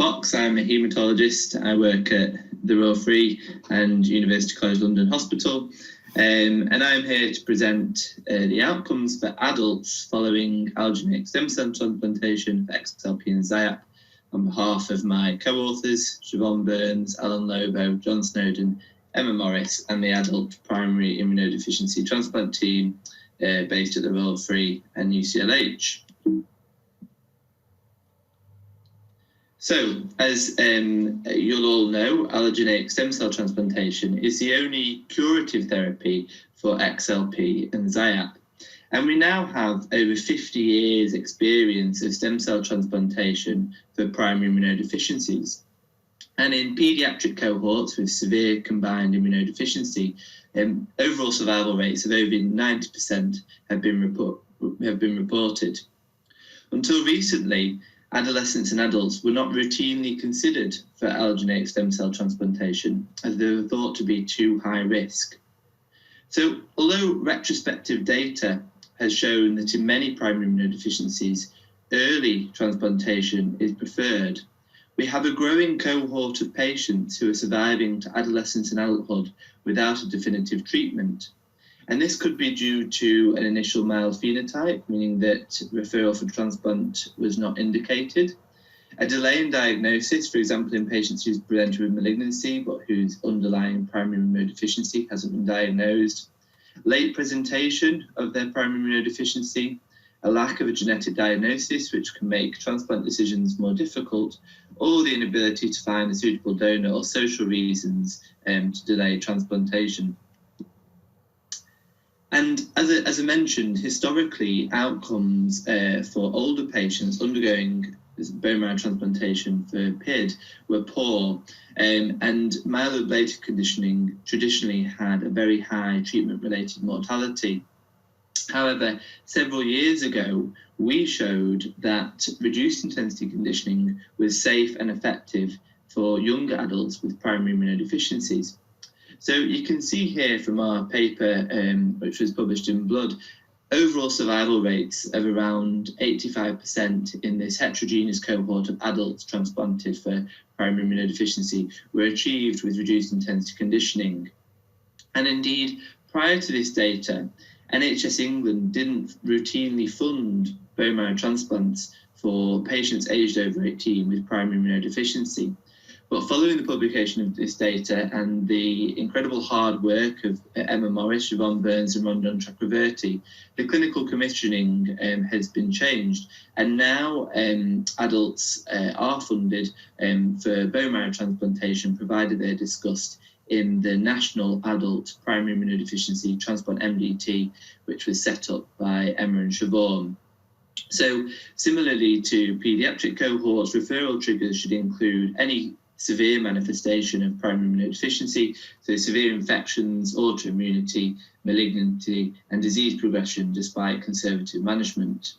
Fox. I'm a haematologist. I work at the Royal Free and University College London Hospital, and I'm here to present the outcomes for adults following allogeneic stem cell transplantation for XLP and XIAP on behalf of my co-authors, Siobhan Burns, Alan Lobo, John Snowden, Emma Morris, and the adult primary immunodeficiency transplant team based at the Royal Free and UCLH. So, as you'll all know, allogeneic stem cell transplantation is the only curative therapy for XLP and XIAP. And we now have over 50 years experience of stem cell transplantation for primary immunodeficiencies. And in paediatric cohorts with severe combined immunodeficiency, overall survival rates of over 90% have been reported. Until recently, adolescents and adults were not routinely considered for allogeneic stem cell transplantation as they were thought to be too high risk. So, although retrospective data has shown that in many primary immunodeficiencies, early transplantation is preferred, we have a growing cohort of patients who are surviving to adolescence and adulthood without a definitive treatment. And this could be due to an initial mild phenotype, meaning that referral for transplant was not indicated, a delay in diagnosis, for example, in patients who's presented with malignancy but whose underlying primary immunodeficiency hasn't been diagnosed, late presentation of their primary immunodeficiency, a lack of a genetic diagnosis which can make transplant decisions more difficult, or the inability to find a suitable donor or social reasons to delay transplantation. And as I mentioned, historically, outcomes for older patients undergoing bone marrow transplantation for PID were poor, and myeloablative conditioning traditionally had a very high treatment-related mortality. However, several years ago, we showed that reduced intensity conditioning was safe and effective for younger adults with primary immunodeficiencies. So you can see here from our paper, which was published in Blood, overall survival rates of around 85% in this heterogeneous cohort of adults transplanted for primary immunodeficiency were achieved with reduced intensity conditioning. And indeed, prior to this data, NHS England didn't routinely fund bone marrow transplants for patients aged over 18 with primary immunodeficiency. But following the publication of this data and the incredible hard work of Emma Morris, Siobhan Burns and Rondon Chakraverty, the clinical commissioning has been changed. And now adults are funded for bone marrow transplantation, provided they're discussed in the National Adult Primary Immunodeficiency Transplant MDT, which was set up by Emma and Siobhan. So similarly to paediatric cohorts, referral triggers should include any severe manifestation of primary immunodeficiency, so severe infections, autoimmunity, malignancy, and disease progression despite conservative management.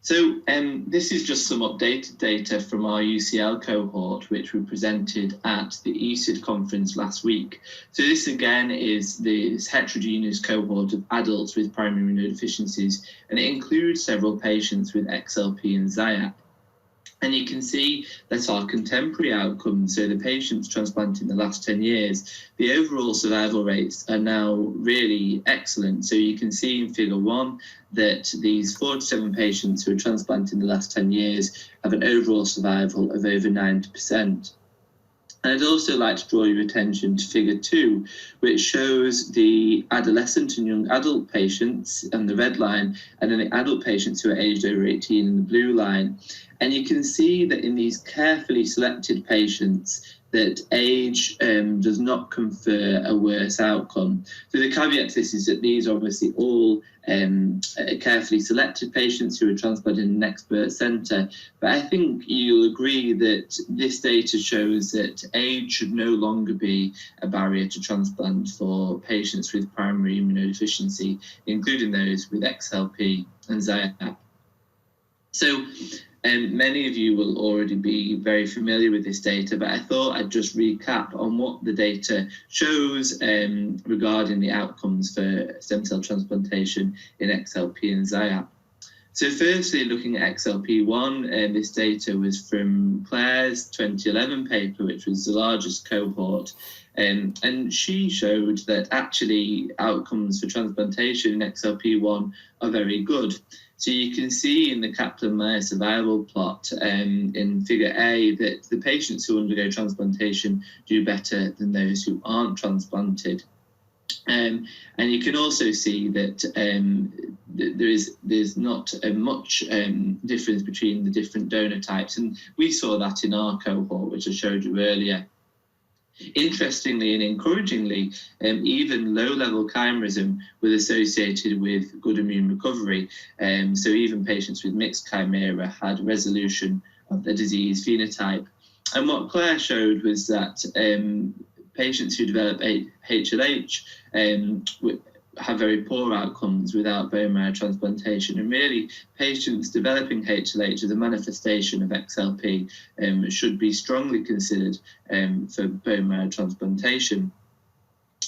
So this is just some updated data from our UCL cohort, which we presented at the ESID conference last week. So this again is this heterogeneous cohort of adults with primary immunodeficiencies, and it includes several patients with XLP and XIAP. And you can see that our contemporary outcomes, so the patients transplanted in the last 10 years, the overall survival rates are now really excellent. So you can see in figure 1 that these 47 patients who were transplanted in the last 10 years have an overall survival of over 90%. And I'd also like to draw your attention to figure 2, which shows the adolescent and young adult patients on the red line, and then the adult patients who are aged over 18 in the blue line. And you can see that in these carefully selected patients, that age does not confer a worse outcome. So the caveat to this is that these are obviously all carefully selected patients who are transplanted in an expert centre. But I think you'll agree that this data shows that age should no longer be a barrier to transplant for patients with primary immunodeficiency, including those with XLP and XIAP. So many of you will already be very familiar with this data, but I thought I'd just recap on what the data shows regarding the outcomes for stem cell transplantation in XLP and XIAP. So firstly, looking at XLP1, this data was from Claire's 2011 paper, which was the largest cohort. And she showed that actually outcomes for transplantation in XLP1 are very good. So you can see in the Kaplan-Meier survival plot in figure A that the patients who undergo transplantation do better than those who aren't transplanted. And you can also see that there's not much difference between the different donor types, and we saw that in our cohort, which I showed you earlier. Interestingly and encouragingly, even low-level chimerism was associated with good immune recovery. So even patients with mixed chimera had resolution of the disease phenotype. And what Claire showed was that patients who develop HLH have very poor outcomes without bone marrow transplantation. And really, patients developing HLH as a manifestation of XLP should be strongly considered for bone marrow transplantation.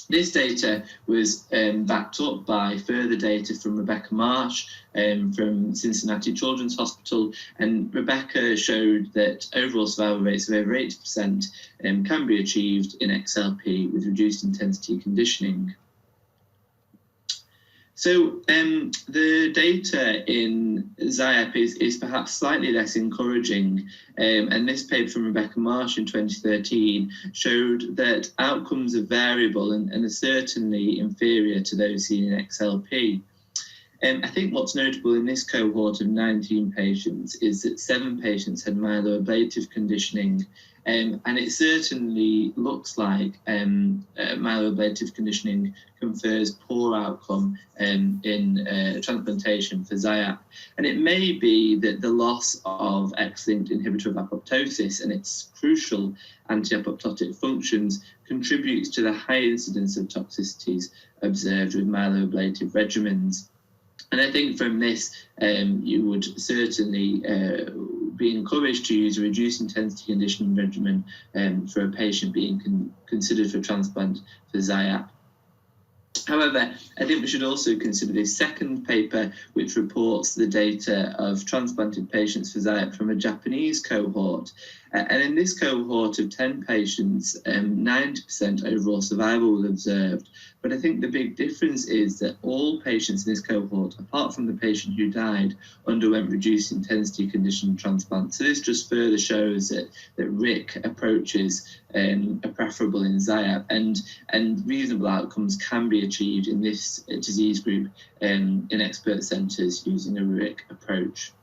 This data was backed up by further data from Rebecca Marsh from Cincinnati Children's Hospital, and Rebecca showed that overall survival rates of over 80% can be achieved in XLP with reduced intensity conditioning. So the data in XIAP is perhaps slightly less encouraging, and this paper from Rebecca Marsh in 2013 showed that outcomes are variable and are certainly inferior to those seen in XLP. I think what's notable in this cohort of 19 patients is that 7 patients had myeloablative conditioning, and it certainly looks like myeloablative conditioning confers poor outcome in transplantation for XIAP. And it may be that the loss of X-linked inhibitor of apoptosis and its crucial anti-apoptotic functions contributes to the high incidence of toxicities observed with myeloablative regimens. And I think from this, you would certainly be encouraged to use a reduced intensity conditioning regimen for a patient being considered for transplant for XIAP. However, I think we should also consider this second paper, which reports the data of transplanted patients for XIAP from a Japanese cohort. And in this cohort of 10 patients, 90% overall survival was observed. But I think the big difference is that all patients in this cohort, apart from the patient who died, underwent reduced intensity conditioned transplant. So this just further shows that RIC approaches are preferable in XIAP, and reasonable outcomes can be achieved in this disease group in expert centres using a RIC approach.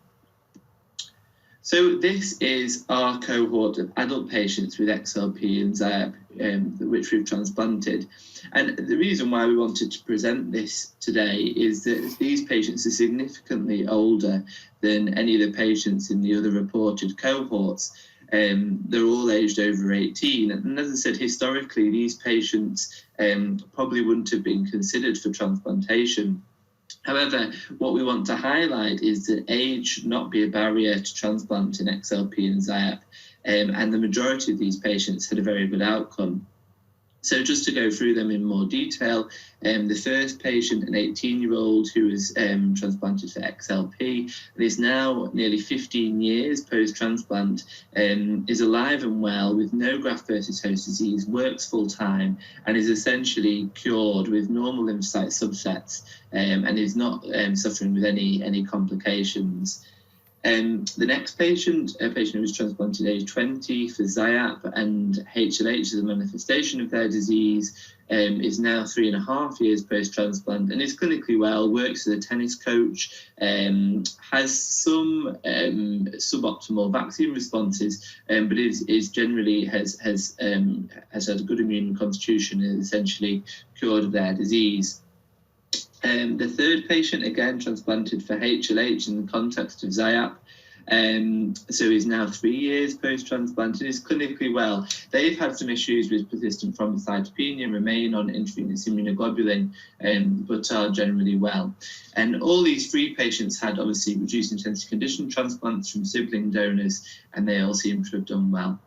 So this is our cohort of adult patients with XLP and XIAP, which we've transplanted. And the reason why we wanted to present this today is that these patients are significantly older than any of the patients in the other reported cohorts. They're all aged over 18. And as I said, historically, these patients probably wouldn't have been considered for transplantation. However, what we want to highlight is that age should not be a barrier to transplant in XLP and XIAP, and the majority of these patients had a very good outcome. So just to go through them in more detail, the first patient, an 18-year-old who was transplanted for XLP and is now nearly 15 years post-transplant, is alive and well with no graft versus host disease, works full-time, and is essentially cured with normal lymphocyte subsets, and is not suffering with any complications. The next patient, a patient who was transplanted age 20 for XIAP and HLH as a manifestation of their disease, is now 3.5 years post-transplant and is clinically well, works as a tennis coach, has some suboptimal vaccine responses, but is generally has had a good immune constitution and essentially cured of their disease. The third patient, again transplanted for HLH in the context of XIAP, so is now 3 years post-transplant and is clinically well. They've had some issues with persistent thrombocytopenia, remain on intravenous immunoglobulin, but are generally well. And all these 3 patients had obviously reduced intensity conditioned transplants from sibling donors, and they all seem to have done well.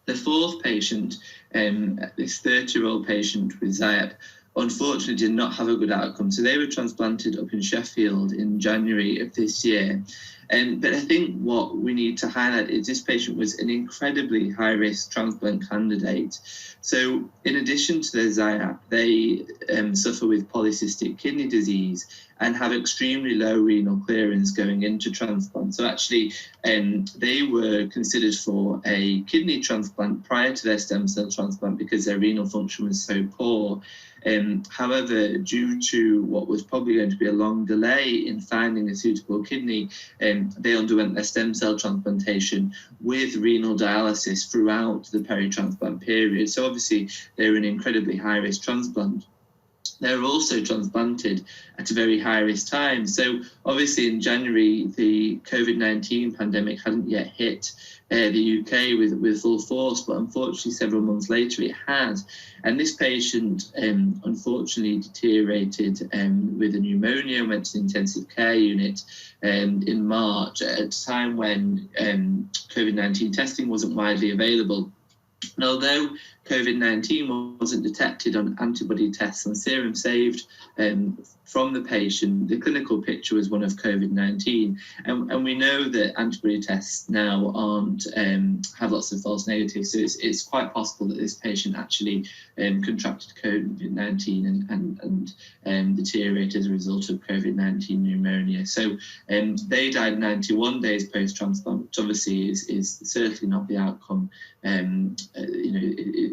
The fourth patient, this 30-year-old patient with XIAP, unfortunately did not have a good outcome. So they were transplanted up in Sheffield in January of this year. But I think what we need to highlight is this patient was an incredibly high-risk transplant candidate. So in addition to their XIAP, they suffer with polycystic kidney disease and have extremely low renal clearance going into transplant. So actually, they were considered for a kidney transplant prior to their stem cell transplant because their renal function was so poor. However, due to what was probably going to be a long delay in finding a suitable kidney, they underwent their stem cell transplantation with renal dialysis throughout the peri-transplant period. So obviously, they were an incredibly high-risk transplant. They were also transplanted at a very high-risk time. So obviously in January, the COVID-19 pandemic hadn't yet hit the UK with full force, but unfortunately several months later it had. And this patient unfortunately deteriorated with a pneumonia, went to the intensive care unit in March at a time when COVID-19 testing wasn't widely available. And although COVID-19 wasn't detected on antibody tests and serum saved from the patient, the clinical picture was one of COVID-19. And we know that antibody tests now have lots of false negatives. So it's quite possible that this patient actually contracted COVID-19 and deteriorated as a result of COVID-19 pneumonia. So they died 91 days post-transplant, which obviously is certainly not the outcome.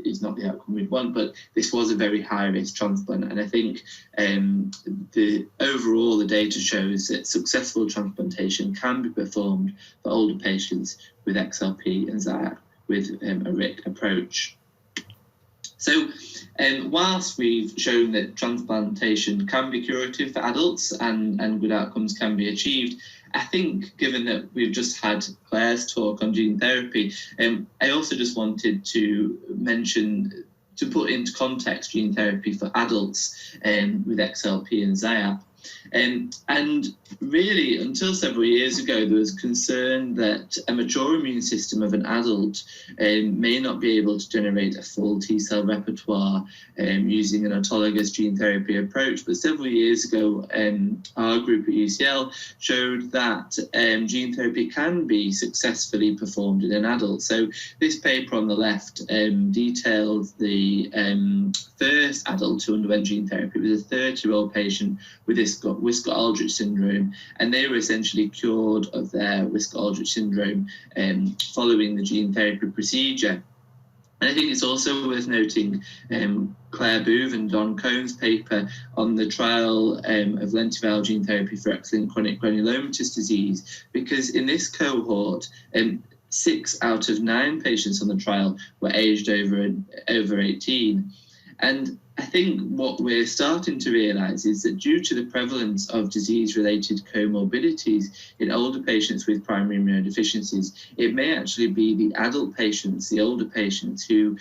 Is not the outcome we'd want, but this was a very high-risk transplant, and I think the data shows that successful transplantation can be performed for older patients with XLP and XIAP with a RIC approach. So whilst we've shown that transplantation can be curative for adults and good outcomes can be achieved, I think, given that we've just had Claire's talk on gene therapy, I also just wanted to mention, to put into context gene therapy for adults with XLP and XIAP. And really, until several years ago, there was concern that a mature immune system of an adult may not be able to generate a full T-cell repertoire using an autologous gene therapy approach. But several years ago, our group at UCL showed that gene therapy can be successfully performed in an adult. So this paper on the left detailed the first adult who underwent gene therapy. It was a 30-year-old patient with Wiskott-Aldrich syndrome, and they were essentially cured of their Wiskott-Aldrich syndrome following the gene therapy procedure. And I think it's also worth noting Claire Booth and Don Cohn's paper on the trial of lentiviral gene therapy for X-linked chronic granulomatous disease, because in this cohort, 6 out of 9 patients on the trial were aged over 18. And I think what we're starting to realise is that due to the prevalence of disease-related comorbidities in older patients with primary immunodeficiencies, it may actually be the adult patients, the older patients, who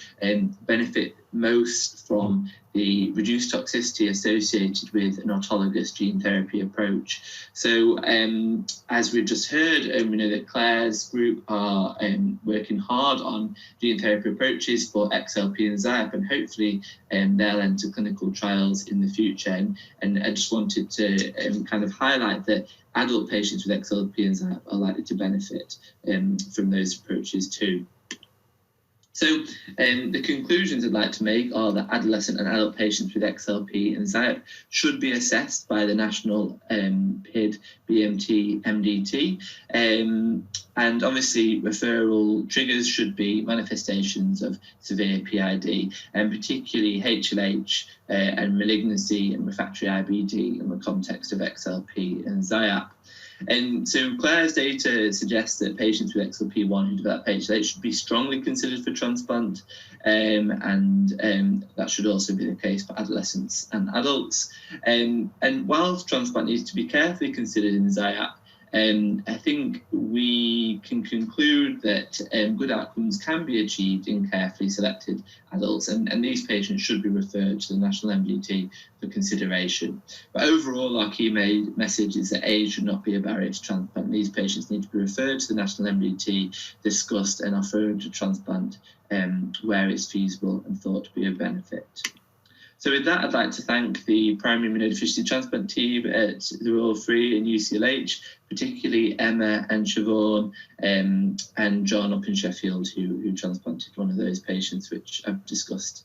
benefit most from the reduced toxicity associated with an autologous gene therapy approach. So as we've just heard, we know that Claire's group are working hard on gene therapy approaches for XLP and XIAP, and hopefully they'll enter clinical trials in the future. And I just wanted to kind of highlight that adult patients with XLP and XIAP are likely to benefit from those approaches too. So the conclusions I'd like to make are that adolescent and adult patients with XLP and XIAP should be assessed by the National PID BMT MDT. And obviously referral triggers should be manifestations of severe PID, and particularly HLH and malignancy and refractory IBD in the context of XLP and XIAP. And so Claire's data suggests that patients with XLP1 who develop HLH should be strongly considered for transplant, and that should also be the case for adolescents and adults. And whilst transplant needs to be carefully considered in XIAP, I think we can conclude that good outcomes can be achieved in carefully selected adults, and these patients should be referred to the National MDT for consideration. But overall, our key message is that age should not be a barrier to transplant. These patients need to be referred to the National MDT, discussed and offered to transplant where it's feasible and thought to be of benefit. So with that, I'd like to thank the primary immunodeficiency transplant team at the Royal Free and UCLH, particularly Emma and Siobhan and John up in Sheffield, who transplanted one of those patients, which I've discussed.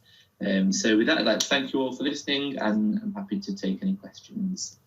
So with that, I'd like to thank you all for listening, and I'm happy to take any questions.